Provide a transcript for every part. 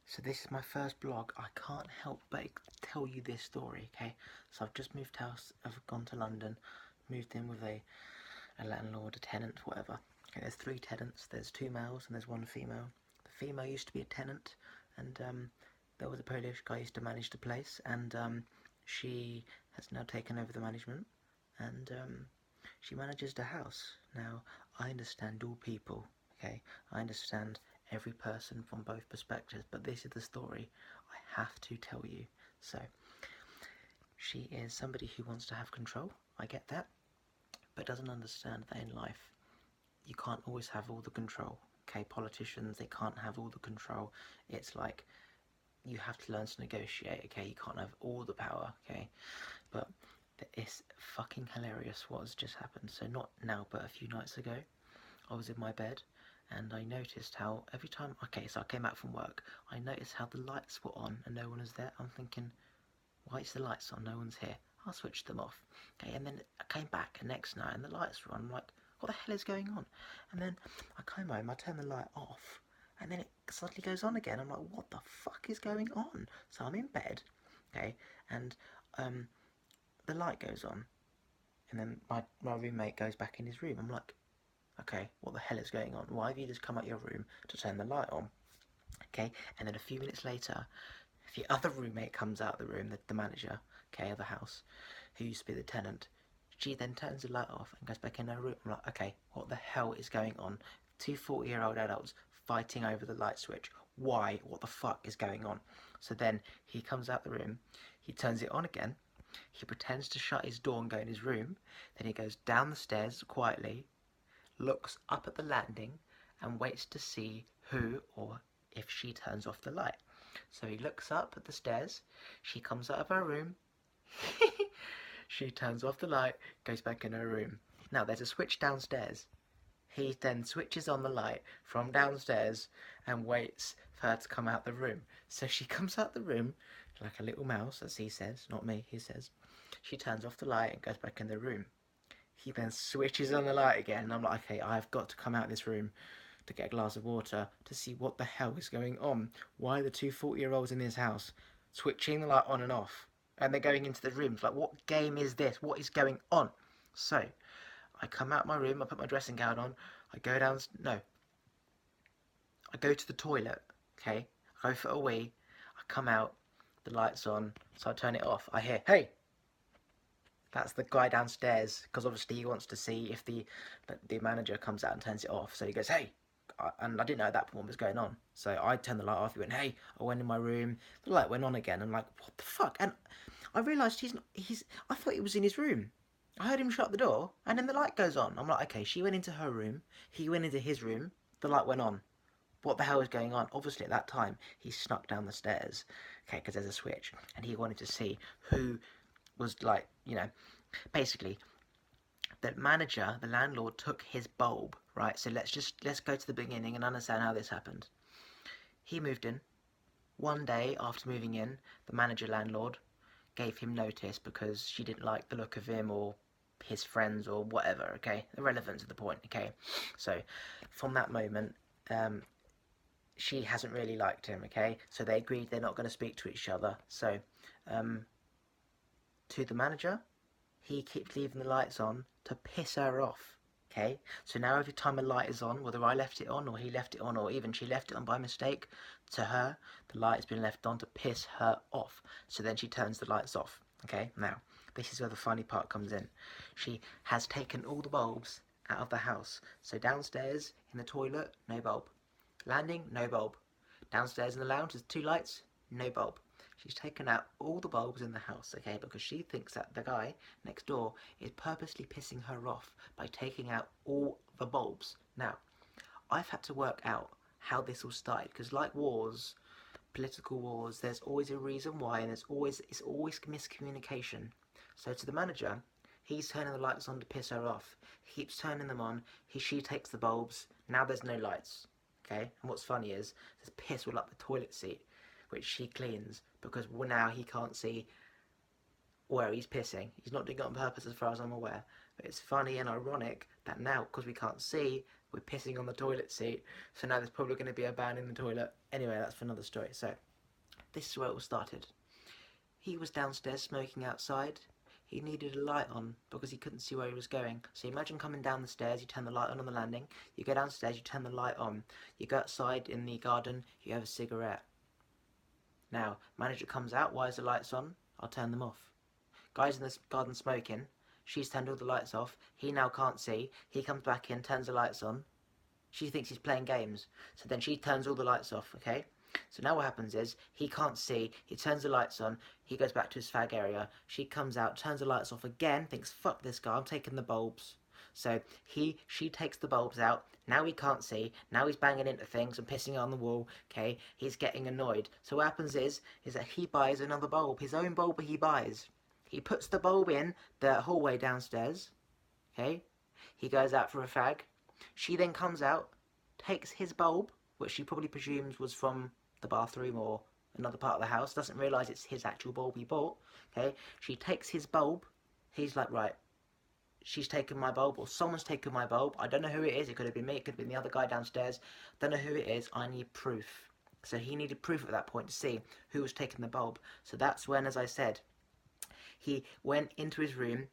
So this is my first blog. I can't help but tell you this story, okay? So I've just moved house, I've gone to London, moved in with a landlord, a tenant, whatever. Okay, there's 3 tenants, there's 2 males and there's 1 female. The female used to be a tenant, and there was a Polish guy who used to manage the place, and she has now taken over the management, and she manages the house. Now, I understand all people, okay? I understand every person from both perspectives, but this is the story I have to tell you. So, she is somebody who wants to have control, I get that, but doesn't understand that in life you can't always have all the control. Okay, politicians, they can't have all the control. It's like you have to learn to negotiate. Okay, you can't have all the power. Okay, but it's fucking hilarious what has just happened. So not now, but a few nights ago, I was in my bed and I noticed how every time, okay, so I came out from work, I noticed how the lights were on and no one was there. I'm thinking, why is the lights on? No one's here. I'll switch them off. Okay, and then I came back the next night and the lights were on. I'm like, what the hell is going on? And then I came home, I turned the light off, and then it suddenly goes on again. I'm like, what the fuck is going on? So I'm in bed, okay, and the light goes on, and then my roommate goes back in his room. I'm like, okay, what the hell is going on? Why have you just come out your room to turn the light on? Okay, and then a few minutes later, the other roommate comes out of the room, the manager, okay, of the house, who used to be the tenant. She then turns the light off and goes back in her room. I'm like, okay, what the hell is going on? 2 40-year-old adults fighting over the light switch. Why? What the fuck is going on? So then he comes out the room, he turns it on again, he pretends to shut his door and go in his room, then he goes down the stairs quietly, looks up at the landing, and waits to see who or if she turns off the light. So he looks up at the stairs, she comes out of her room, she turns off the light, goes back in her room. Now there's a switch downstairs. He then switches on the light from downstairs and waits for her to come out the room. So she comes out the room like a little mouse, as he says, not me, he says. She turns off the light and goes back in the room. He then switches on the light again, and I'm like, okay, I've got to come out of this room to get a glass of water to see what the hell is going on. Why are the 2 40-year-olds in this house switching the light on and off? And they're going into the rooms. Like, what game is this? What is going on? So, I come out my room, I put my dressing gown on, I go down, no, I go to the toilet, okay? I go for a wee, I come out, the light's on, so I turn it off. I hear, hey! That's the guy downstairs, because obviously he wants to see if the manager comes out and turns it off. So he goes, hey! And I didn't know at that point what was going on. So I turned the light off, he went, hey! I went in my room, the light went on again. I'm like, what the fuck? And I realised I thought he was in his room. I heard him shut the door, and then the light goes on. I'm like, okay, she went into her room, he went into his room, the light went on. What the hell is going on? Obviously, at that time, he snuck down the stairs, okay, because there's a switch, and he wanted to see who was, like, you know, basically, the manager, the landlord, took his bulb, right? So let's go to the beginning and understand how this happened. He moved in. One day after moving in, the manager landlord gave him notice because she didn't like the look of him or his friends or whatever, okay? Irrelevant to the point, okay? So, from that moment, she hasn't really liked him, okay? So they agreed they're not going to speak to each other. So, to the manager, he keeps leaving the lights on to piss her off, okay? So now every time a light is on, whether I left it on or he left it on or even she left it on by mistake, to her, the light has been left on to piss her off. So then she turns the lights off, okay? Now, this is where the funny part comes in. She has taken all the bulbs out of the house. So downstairs in the toilet, no bulb. Landing, no bulb. Downstairs in the lounge, there's 2 lights, no bulb. She's taken out all the bulbs in the house, okay, because she thinks that the guy next door is purposely pissing her off by taking out all the bulbs. Now, I've had to work out how this all started, because like wars, political wars, there's always a reason why, and it's always miscommunication. So to the manager, he's turning the lights on to piss her off. He keeps turning them on. She takes the bulbs. Now there's no lights, okay? And what's funny is there's piss all up the toilet seat, which she cleans, because now he can't see where he's pissing. He's not doing it on purpose as far as I'm aware. But it's funny and ironic that now, because we can't see, we're pissing on the toilet seat. So now there's probably going to be a ban in the toilet. Anyway, that's for another story. So this is where it all started. He was downstairs smoking outside. He needed a light on because he couldn't see where he was going. So imagine coming down the stairs, you turn the light on the landing, you go downstairs, you turn the light on, you go outside in the garden, you have a cigarette. Now, manager comes out, why is the lights on? I'll turn them off. Guy's in the garden smoking, she's turned all the lights off, he now can't see, he comes back in, turns the lights on, she thinks he's playing games, so then she turns all the lights off, okay? So now what happens is, he can't see, he turns the lights on, he goes back to his fag area, she comes out, turns the lights off again, thinks, fuck this guy, I'm taking the bulbs. So she takes the bulbs out, now he can't see, now he's banging into things and pissing on the wall, okay, he's getting annoyed. So what happens is that he buys another bulb, his own bulb he buys. He puts the bulb in the hallway downstairs, okay, he goes out for a fag, she then comes out, takes his bulb, which she probably presumes was from the bathroom or another part of the house, doesn't realise it's his actual bulb he bought, okay, she takes his bulb, he's like, right, she's taken my bulb, or someone's taken my bulb, I don't know who it is, it could have been me, it could have been the other guy downstairs, don't know who it is, I need proof. So he needed proof at that point to see who was taking the bulb. So that's when, as I said, he went into his room,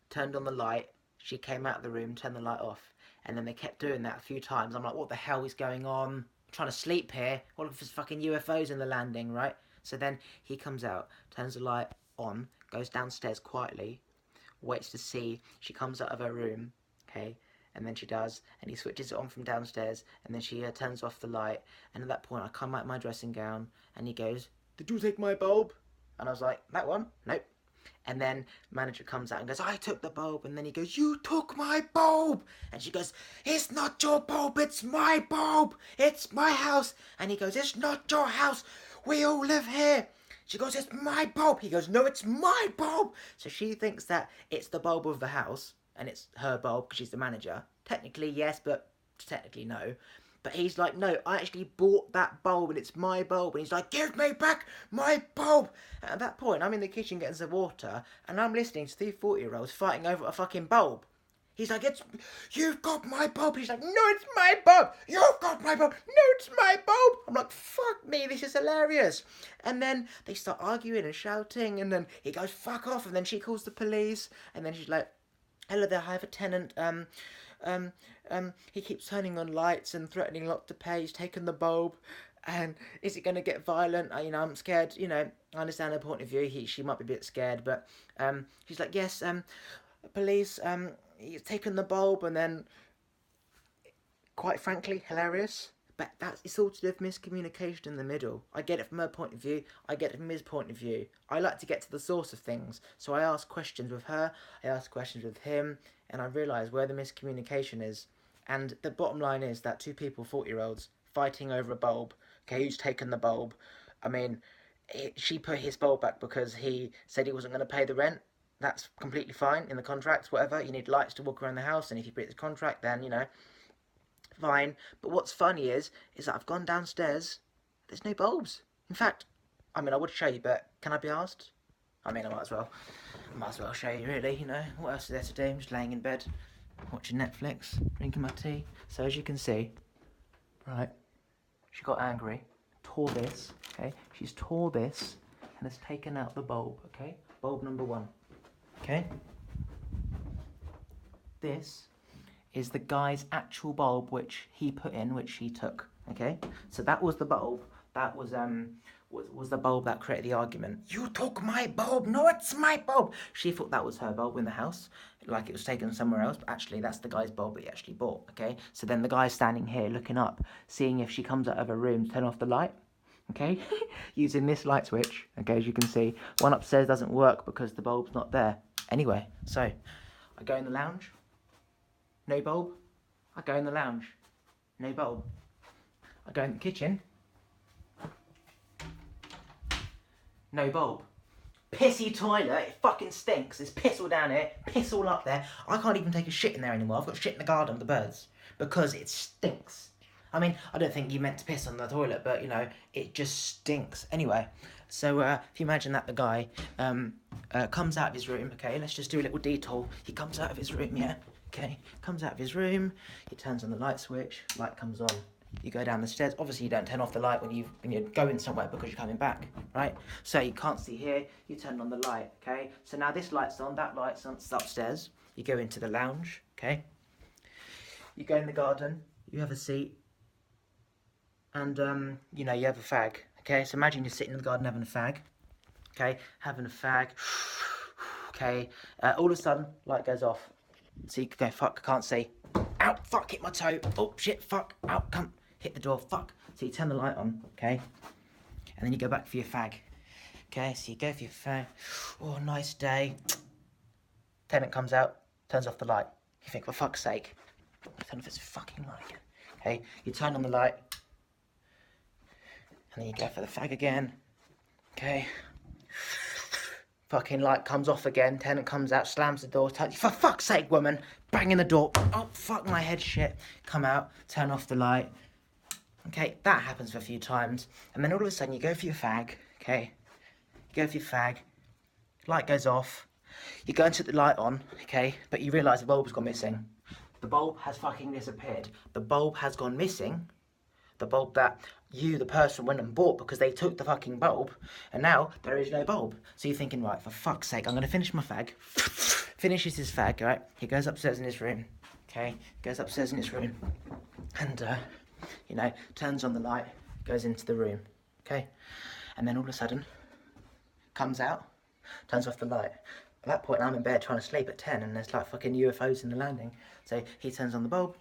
turned on the light, she came out of the room, turned the light off, and then they kept doing that a few times. I'm like, what the hell is going on? I'm trying to sleep here. All of his fucking UFOs in the landing, right? So then he comes out, turns the light on, goes downstairs quietly, waits to see, she comes out of her room, okay, and then she does, and he switches it on from downstairs, and then she turns off the light, and at that point I come out of my dressing gown, and he goes, did you take my bulb? And I was like, that one? Nope. And then manager comes out and goes, I took the bulb. And then he goes, you took my bulb. And she goes, it's not your bulb, it's my bulb. It's my house. And he goes, it's not your house. We all live here. She goes, it's my bulb. He goes, no, it's my bulb. So she thinks that it's the bulb of the house and it's her bulb because she's the manager. Technically, yes, but technically no. But he's like, no, I actually bought that bulb and it's my bulb. And he's like, give me back my bulb. And at that point, I'm in the kitchen getting some water and I'm listening to two 40-year-olds fighting over a fucking bulb. He's like, you've got my bulb. He's like, no, it's my bulb. You've got my bulb. No, it's my bulb. I'm like, fuck me, this is hilarious. And then they start arguing and shouting. And then he goes, fuck off. And then she calls the police. And then she's like, hello there, I have a tenant. He keeps turning on lights and threatening not to pay. He's taken the bulb, and is it going to get violent? I'm scared. I understand her point of view. She might be a bit scared, but she's like, yes, police. He's taken the bulb, and then, quite frankly, hilarious. But it's all to do with miscommunication in the middle. I get it from her point of view. I get it from his point of view. I like to get to the source of things. So I ask questions with her. I ask questions with him. And I realise where the miscommunication is. And the bottom line is that two people, 40-year-olds, fighting over a bulb. Okay, who's taken the bulb? I mean, she put his bulb back because he said he wasn't going to pay the rent. That's completely fine in the contracts, whatever. You need lights to walk around the house. And if you break the contract, then, fine. But what's funny is that I've gone downstairs, there's no bulbs. In fact, I would show you, but can I be asked? I might as well show you, really, what else is there to do? I'm just laying in bed, watching Netflix, drinking my tea. So as you can see, right, she got angry, tore this, okay, she's tore this, and has taken out the bulb, okay, bulb number 1, okay. This is the guy's actual bulb which he put in, which she took, okay? So that was the bulb, that was the bulb that created the argument. You took my bulb, no, it's my bulb. She thought that was her bulb in the house, like it was taken somewhere else, but actually that's the guy's bulb that he actually bought, okay? So then the guy's standing here looking up, seeing if she comes out of her room to turn off the light, okay? Using this light switch, okay, as you can see. One upstairs doesn't work because the bulb's not there. Anyway, so I go in the lounge. No bulb. I go in the lounge. No bulb. I go in the kitchen. No bulb. Pissy toilet. It fucking stinks. There's piss all down here. Piss all up there. I can't even take a shit in there anymore. I've got shit in the garden with the birds. Because it stinks. I mean, I don't think you meant to piss on the toilet, but, you know, it just stinks. Anyway, so if you imagine that the guy comes out of his room, okay, let's just do a little detour. He comes out of his room, yeah, okay, comes out of his room, he turns on the light switch, light comes on. You go down the stairs. Obviously, you don't turn off the light when you're going somewhere because you're coming back, right? So you can't see here. You turn on the light, okay? So now this light's on, that light's on. It's upstairs. You go into the lounge, okay? You go in the garden. You have a seat, and you know, you have a fag, okay? So imagine you're sitting in the garden having a fag, okay? Having a fag, okay? All of a sudden, light goes off. So you go, fuck, I can't see. Ow, fuck, hit my toe. Oh shit, fuck, ow, come. Hit the door, fuck. So you turn the light on, okay? And then you go back for your fag. Okay, so you go for your fag. Oh, nice day. Tenant comes out, turns off the light. You think, for fuck's sake, turn off this fucking light again. Okay, you turn on the light. And then you go for the fag again. Okay. Fucking light comes off again. Tenant comes out, slams the door. For fuck's sake, woman. Banging the door. Oh, fuck my head, shit. Come out, turn off the light. Okay, that happens for a few times. And then all of a sudden you go for your fag, okay? You go for your fag. Light goes off. You go and set the light on, okay? But you realise the bulb's gone missing. The bulb has fucking disappeared. The bulb has gone missing. The bulb that you, the person, went and bought because they took the fucking bulb. And now there is no bulb. So you're thinking, right, for fuck's sake, I'm going to finish my fag. Finishes his fag, right? He goes upstairs in his room, okay? Goes upstairs in his room. And, you know, turns on the light, goes into the room, okay? And then all of a sudden, comes out, turns off the light. At that point, I'm in bed trying to sleep at 10, and there's like fucking UFOs in the landing. So he turns on the bulb,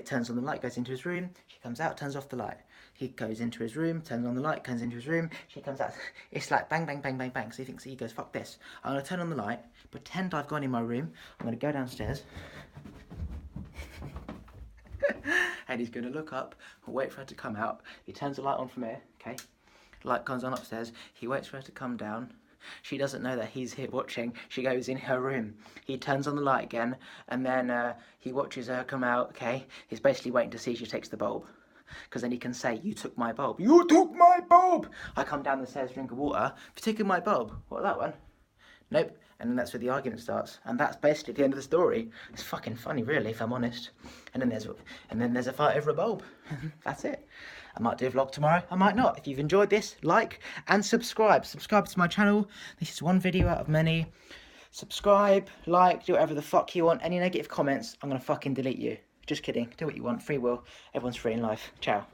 turns on the light, goes into his room, she comes out, turns off the light. He goes into his room, turns on the light, goes into his room, she comes out. It's like bang, bang, bang, bang, bang. So he goes, fuck this. I'm going to turn on the light, pretend I've gone in my room, I'm going to go downstairs. And he's going to look up, wait for her to come out. He turns the light on from here, okay? Light comes on upstairs. He waits for her to come down. She doesn't know that he's here watching. She goes in her room. He turns on the light again, and then he watches her come out, okay? He's basically waiting to see if she takes the bulb. Because then he can say, you took my bulb. You took my bulb! I come down the stairs, drink of water. Have you taken my bulb? What, that one? Nope. And then that's where the argument starts. And that's basically the end of the story. It's fucking funny, really, if I'm honest. And then there's a fight over a bulb. That's it. I might do a vlog tomorrow. I might not. If you've enjoyed this, like and subscribe. Subscribe to my channel. This is one video out of many. Subscribe, like, do whatever the fuck you want. Any negative comments, I'm going to fucking delete you. Just kidding. Do what you want. Free will. Everyone's free in life. Ciao.